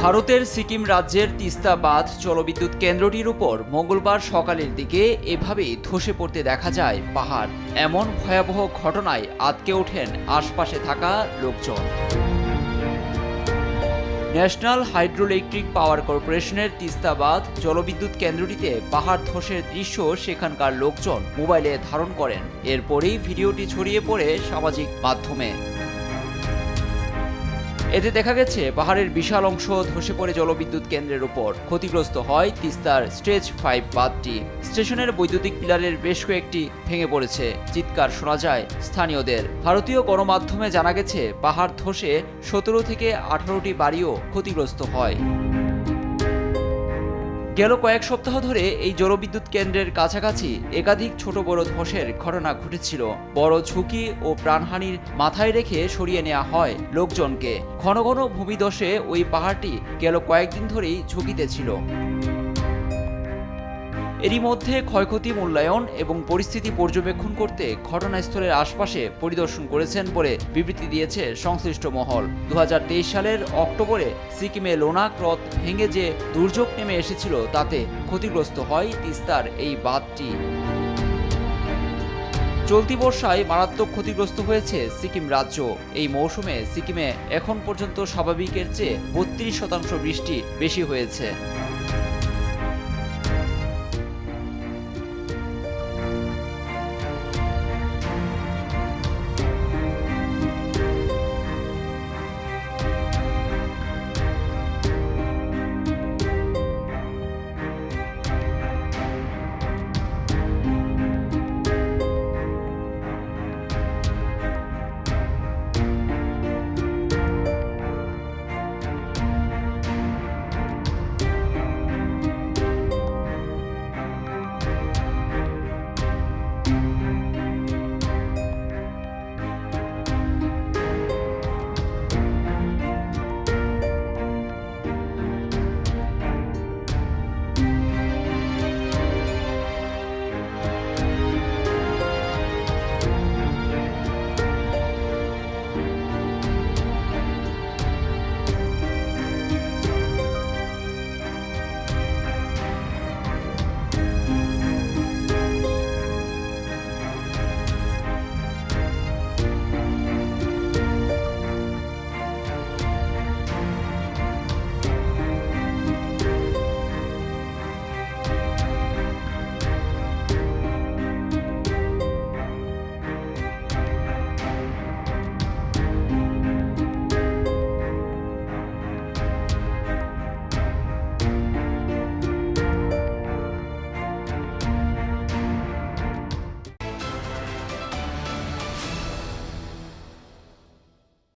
ভারতের সিকিম রাজ্যের তিস্তা বাঁধ জলবিদ্যুৎ কেন্দ্রটির উপর মঙ্গলবার সকালের দিকে এভাবেই ধসে পড়তে দেখা যায় পাহাড়। এমন ভয়াবহ ঘটনায় আঁতকে ওঠেন আশপাশে থাকা লোকজন। ন্যাশনাল হাইড্রোইলেকট্রিক পাওয়ার কর্পোরেশনের তিস্তা বাঁধ জলবিদ্যুৎ কেন্দ্রটিতে পাহাড় ধসের দৃশ্য সেখানকার লোকজন মোবাইলে ধারণ করেন। এরপরেই ভিডিওটি ছড়িয়ে পড়ে সামাজিক মাধ্যমে। এতে দেখা গেছে পাহাড়ের বিশাল অংশ ধসে পড়ে জলবিদ্যুৎ কেন্দ্রের উপর। ক্ষতিগ্রস্ত হয় তিস্তার স্টেজ 5 বাঁধটি। স্টেশনের বৈদ্যুতিক পিলারের বেশ কয়েকটি ভেঙে পড়েছে। চিৎকার শোনা যায় স্থানীয়দের। ভারতীয় গণমাধ্যমে জানা গেছে পাহাড় ধসে 17 থেকে 18টি বাড়িও ক্ষতিগ্রস্ত হয়। গেল কয়েক সপ্তাহ ধরে এই জলবিদ্যুৎ কেন্দ্রের কাছাকাছি একাধিক ছোট বড় ধসের ঘটনা ঘটেছিল। বড় ঝুঁকি ও প্রাণহানির মাথায় রেখে সরিয়ে নেওয়া হয় লোকজনকে। ঘন ঘন ভূমিধসে ওই পাহাড়টি গেল কয়েকদিন ধরেই ঝুঁকিতে ছিল। এরই মধ্যে ক্ষয়ক্ষতি মূল্যায়ন এবং পরিস্থিতি পর্যবেক্ষণ করতে ঘটনাস্থলের আশপাশে পরিদর্শন করেছেন বলে বিবৃতি দিয়েছে সংশ্লিষ্ট মহল। 2023 সালের অক্টোবরে সিকিমে লোনাক হ্রদ ভেঙে যে দুর্যোগ নেমে এসেছিল তাতে ক্ষতিগ্রস্ত হয় তিস্তার এই বাঁধটি। চলতি বর্ষায় মারাত্মক ক্ষতিগ্রস্ত হয়েছে সিকিম রাজ্য। এই মৌসুমে সিকিমে এখন পর্যন্ত স্বাভাবিকের চেয়ে 32% বৃষ্টি বেশি হয়েছে।